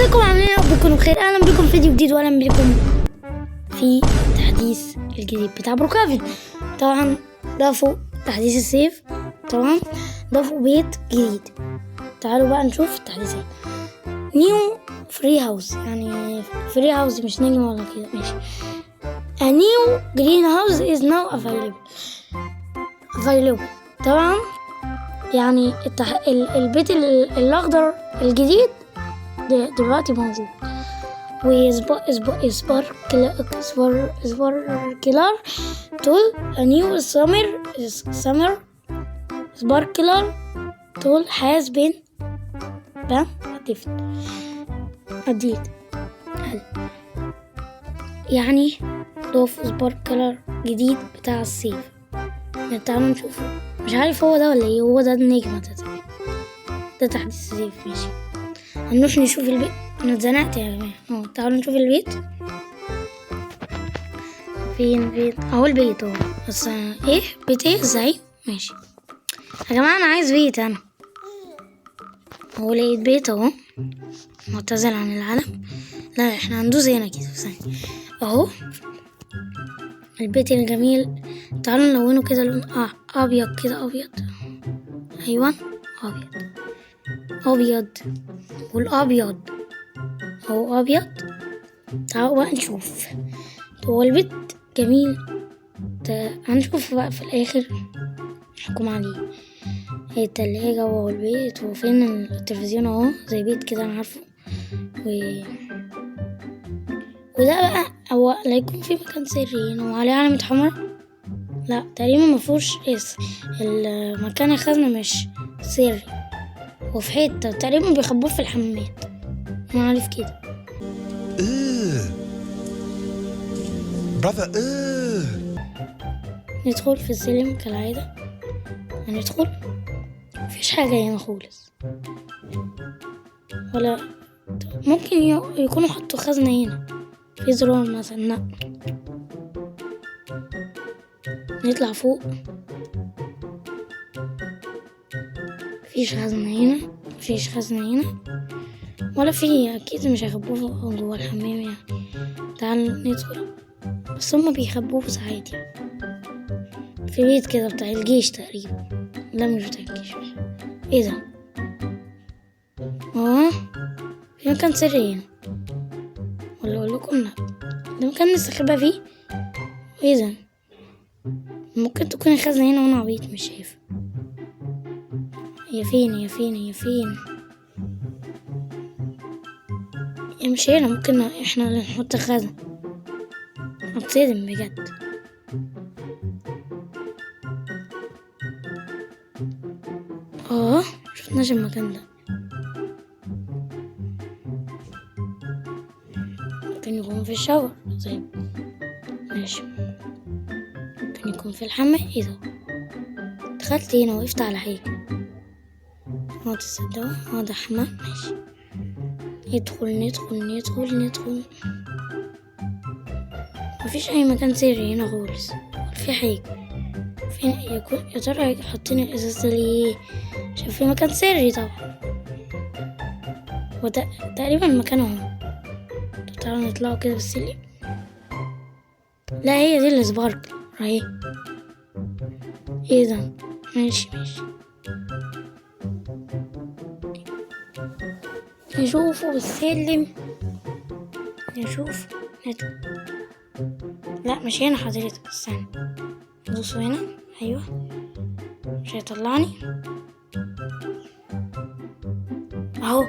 ازيكم عاملين ايه؟ بكم بخير. اهلا بكم في فيديو جديد واهلا بكم في تحديث الجديد بتاع بروكافيت. طبعا ضافوا تحديث السيف، طبعا ضافوا بيت جديد. تعالوا بقى نشوف التحديثات. نيو فري هاوس، يعني فري هاوس مش نجم ولا كده، ماشي. A new greenhouse is now available. طبعا يعني البيت الأخضر الجديد دلوقتي موجود. وسباركلر تول a new summer sparkler tool has been added. يعني ضاف سباركلر جديد بتاع الصيف. تعالوا نشوفه. مش عارف هو ده ولا ايه، هو ده النجمة ده تحديث الصيف، ماشي. هنروح نشوف البيت. انا اتزنقت يا جماعة. تعالوا نشوف البيت. فين البيت؟ اهو البيت اهو. بس ايه بيت ايه ازاي؟ ماشي يا جماعة، انا عايز بيت. انا اهو لقيت بيت اهو معتزل عن العالم. لا احنا هندوس هنا كده ثانية اهو البيت الجميل. تعالوا نلونه كده لون ابيض كده، ابيض. ايوه ابيض والابيض اهو ابيض. تعالوا بقى نشوف. هو البيت جميل. هنشوف بقى في الاخر نحكم عليه. هي التلاجة وهو البيت، وفين التلفزيون اهو زي بيت كده انا عارفه. وده بقى هو لا يكون في مكان سري هنا وعليه علامة حمرا. لا تقريبا مفهوش المكان الخزنة مش سري، وفي حتة تقريبا بيخبوه في الحمامات، انا عارف كده. brother ندخل في السلم كالعادة. هندخل مفيش حاجة هنا خالص، ولا ممكن يكونوا حطوا خزنة هنا في زرار مثلا. لا نطلع فوق. مفيش خزنة هنا ولا في، اكيد مش هيخبوه جوه الحمام يعني. تعالوا ندخل. بس هما بيخبوه ساعات يعني. في بيت كده بتاع الجيش تقريبا. لا مش بتاع الجيش. ايه ده؟ في مكان سري هنا، ولا اقول لكم لا ده مكان نستخبى فيه. ايه ده؟ ممكن تكون الخزنة هنا وانا عبيط مش شايفة. هي فين هي مش هنا. ممكن احنا اللي نحط الخزنة. هتصدم بجد. شفناش المكان ده. ممكن يكون في الشاور زي ماشي. ممكن يكون في الحمام. ايه ده؟ دخلت هنا وقفت على حاجة. ما تصدقوا ده حمام. ماشي ندخل. مفيش اي مكان سري هنا خالص. في حاجة فين؟ يا ترى حاطين الازاز ليه؟ عشان في مكان سري طبعا. وده تقريبا المكان اهو. تعالوا نطلعوا كده بالسلم. لا هي دي السباركل اهي. ايه ده؟ ماشي نشوفه بالسلم. لا مش هنا حضرتك، استنى. ندوسوا هنا. ايوه مش هيطلعني اهو.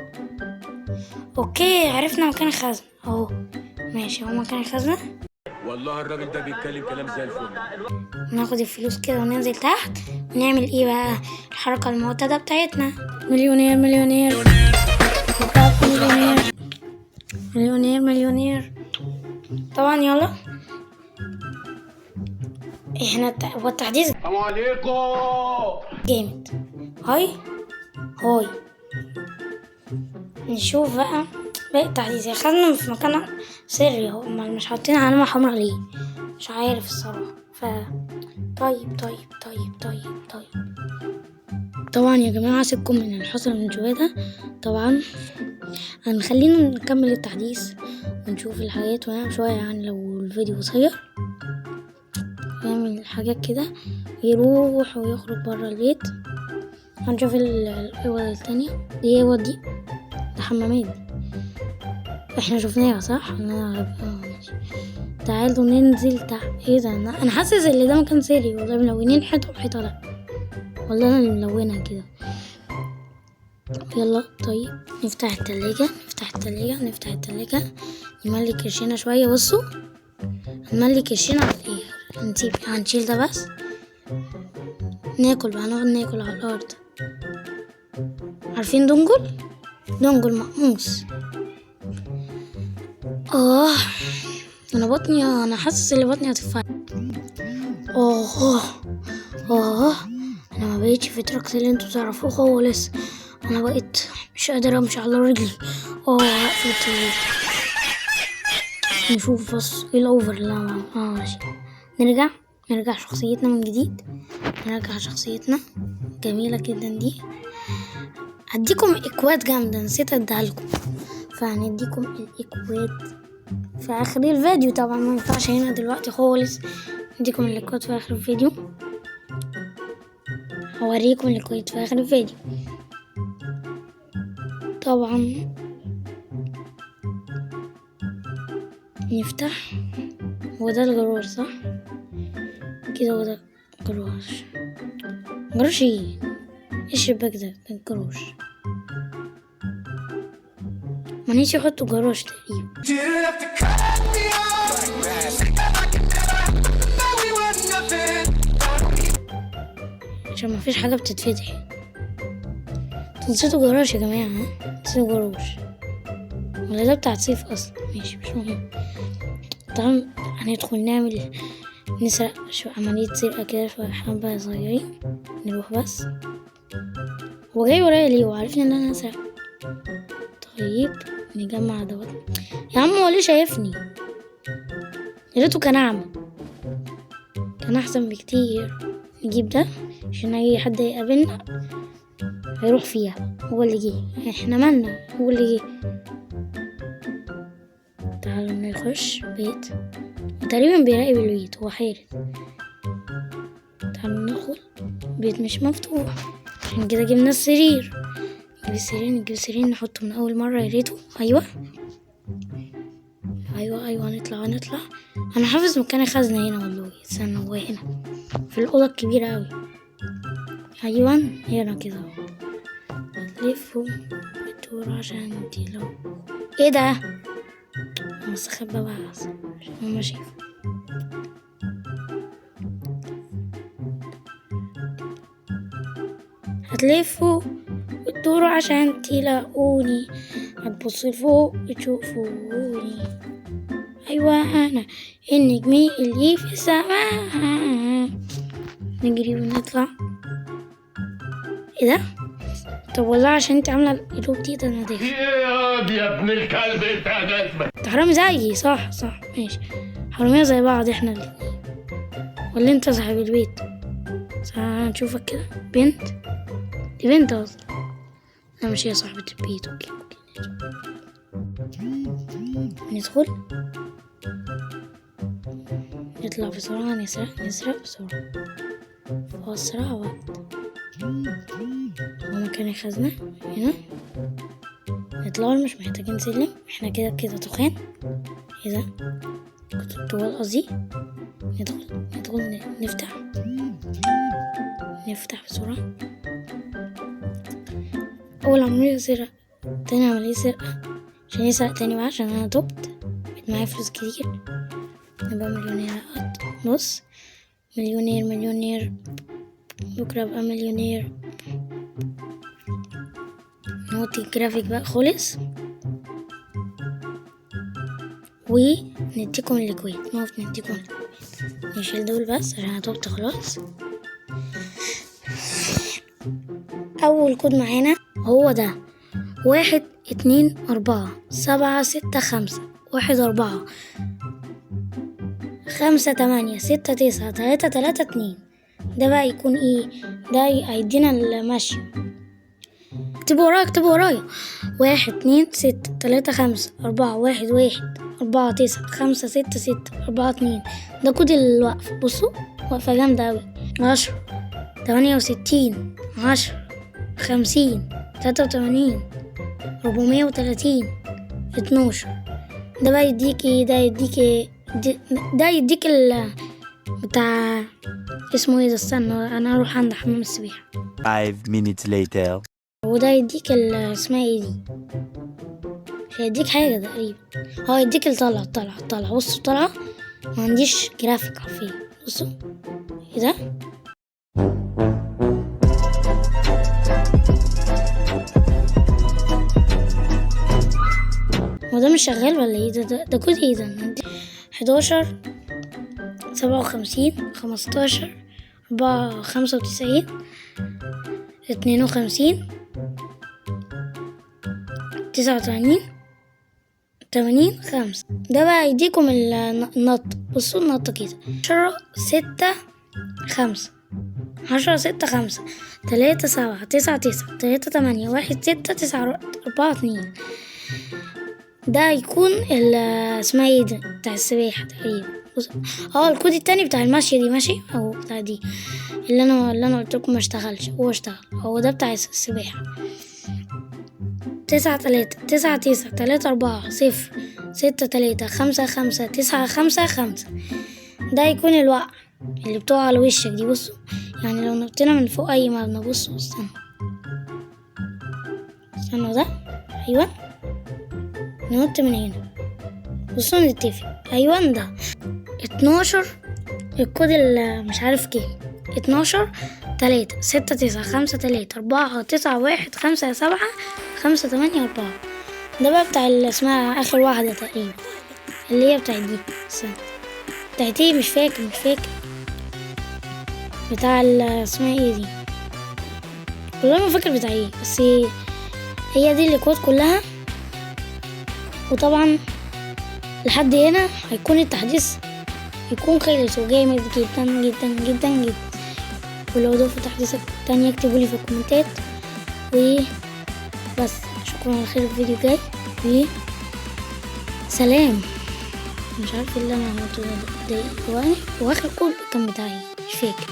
اوكي عرفنا مكان الخزنة اهو. ماشي، هو مكان الخزنة. والله الراجل ده بيتكلم كلام زي الفل. ناخد الفلوس كده وننزل تحت ونعمل ايه بقى؟ الحركة المعتادة بتاعتنا. مليونير طبعا. يلا احنا هو التحديث السلام عليكم جامد. هاي نشوف بقى باقي التحديث. خدنا في مكان سري اهو، مش حاطين علامة حمراء ليه؟ مش عارف الصراحة. طيب طبعا يا جماعة، سيبكم من الحصل من شوية ده. طبعا هنخلينا نكمل التحديث ونشوف الحاجات ونعمل شوية، يعني لو الفيديو قصير يعمل حاجات كده، يروح ويخرج برا البيت. هنشوف الأوض التانية. دي أوض دي حمامات احنا شفناها صح؟ ماشي. تعالوا ننزل تحت. ايه ده؟ انا حاسس ان ده مكان سري والله، ملونين حيطة وحيطة. لا والله انا اللي ملونها كده. يلا طيب نفتح التلاجة نملي كرشنا شوية. بصوا هنملي كرشنا على الاخر، هنشيل ده بس. ناكل بقى، نقعد ناكل على الارض. عارفين دونجل مقموص. انا حاسس ان بطني هتتفرق. انا ما بقيتش في التراكس اللي انتوا تعرفوه خالص. انا بقيت مش قادر امشي على رجلي. قفلت. نشوف بس ايه الاوفر اللي انا ماشي. نرجع شخصيتنا من جديد. نرجع شخصيتنا جميلة جدا دي. هديكم اكواد جامدة نسيت اديها لكم، فهنديكم الاكواد في اخر الفيديو. طبعا ما ينفعش هنا دلوقتي خالص. نديكم الاكواد في اخر الفيديو. هوريكم الاكواد في اخر الفيديو. طبعا نفتح. هو ده الجراج صح كده؟ هو ده جراج ايه الشباك ده الجراج. ما نيجي يحطوا جراج تقريبا. عشان ما فيش حاجة بتتفتح. تنسيتوا جراج يا جماعة، تنسيتوا جراج ولا ده بتاع صيف اصلا؟ ماشي مش مهم. طبعا هندخل نسرق عملية سرقة كده شوية حبة صغيرين. نروح بس. هو جاي ورايا ليه؟ وعارفني ان انا اسرق. طيب نجمع دوت. يا عم هو ليه شايفني؟ يا ريته كان اعمى، كان احسن بكتير. نجيب ده عشان اي حد يقابلنا هيروح فيها. هو اللي جه، احنا مالنا، هو اللي جه. تعالوا نخش بيت. تقريبا بيراقب البيت، هو حارس. تعالوا ندخل بيت مش مفتوح، عشان كده جبنا السرير. نجيب السرير نحطه من اول مرة. يا ريته. ايوه نطلع. انا حافظ مكان الخزنة هنا والله. استنى، هو هنا في الأوضة الكبيرة اوي. ايوه هنا كده. لفوا الدور عشان لو ايه ده مستخبى بقى عشان هما شايفوا. هتلفوا وتدوروا عشان تلاقوني، هتبصوا لفوق وتشوفوني. ايوه انا النجم اللي في السماء. نجري ونطلع. ايه ده؟ طب والله عشان انت عامله القلوب دي، ده انا داخل. يا ابن الكلب انت جسمك. حرامي زيي صح ماشي. حرامية زي بعض احنا الاتنين. ولا انت صاحب البيت؟ هنشوفك كده. بنت دي بنت اصلا. لا مش هي صاحبة البيت. اوكي ندخل. نطلع بسرعة. نسرق بسرعة في أسرع وقت. هو مكان الخزنة هنا. نطلع. مش محتاجين سلم، احنا كده تخان. ايه ده؟ كنت الطوال قصدي. ندخل نفتح بسرعة. أول عملية سرقة، تاني عملية سرقة عشان يسرق تاني بقى، عشان أنا تبت بقيت معايا فلوس كتير. نبقى مليونيرات. بص مليونير بكرة أبقى مليونير. نوطي الجرافيك بقى خالص ونديكم الاكواد. نديكم نشيل دول بس عشان هتوبت خلاص. اول كود معانا هو ده 1 2 4 7 6 5 1 4 5 8 6 9 3 3 2. ده بقى يكون ايه؟ ده هيدينا المشي. اكتبوا ورايا اكتبوا ورايا. 1 2 6 3 5 4 1 1 4 9 5 6 6 4 2. ده كود الوقفة. بصوا وقفة جامدة أوي. 10 68 10 50 83 430 12. ده بقى يديك ايه؟ ده يديك بتاع اسمه ايه ده؟ استنى انا اروح عند حمام السباحة. 5 minutes later. وده يديك اسمها ايه دي؟ مش هيديك حاجة تقريبا. يديك الطلعة. بصوا طلعة ما عنديش جرافيك حرفيا. بصوا ايه ده؟ هو ده مش شغال ولا ايه؟ ده كود ايه ده؟ 11 57 15 95 52 89 80 5. ده بقى يديكم النط. بصوا النط كده. 10 6 5 10 6 5 3 7 9 9 3 8 1 6 9 4 2. ده يكون اسمها ايه ده؟ بتاع السباحة تقريبا. الكود التاني بتاع المشي دي ماشي، او بتاع دي اللي انا قلت لكم ما اشتغلش. هو اشتغل. هو ده بتاع السباحة. 9 3 9 9 3 4 0 6 3 5 5 9 5 5. ده يكون الوقع اللي بتقع على وشك دي. بصوا يعني لو نطينا من فوق اي مبنى. بصوا استنوا ده. ايوه ننط من هنا. بصوا نتفق. ايوه ده 12. الكود اللي مش عارف كام. 12 3 6 9 5 3 4 9 1 5 7 5 8 4. ده بقى بتاع اللي اسمها اخر واحدة تقريبا، اللي هي بتاعت دي. بتاعت ايه؟ مش فاكر بتاع اسمها ايه دي والله ما فاكر بتاع ايه. بس هي دي الكود كلها. وطبعا لحد هنا هيكون التحديث يكون خلص وجامد جدا جدا جدا جدا. ولو ضافوا تحديثات تانية اكتبولي في الكومنتات. وبس اشوفكم على خير في الفيديو الجاي. سلام. مش عارف اللي انا عملته ده واخر كود كان بتاعي مش فاكر.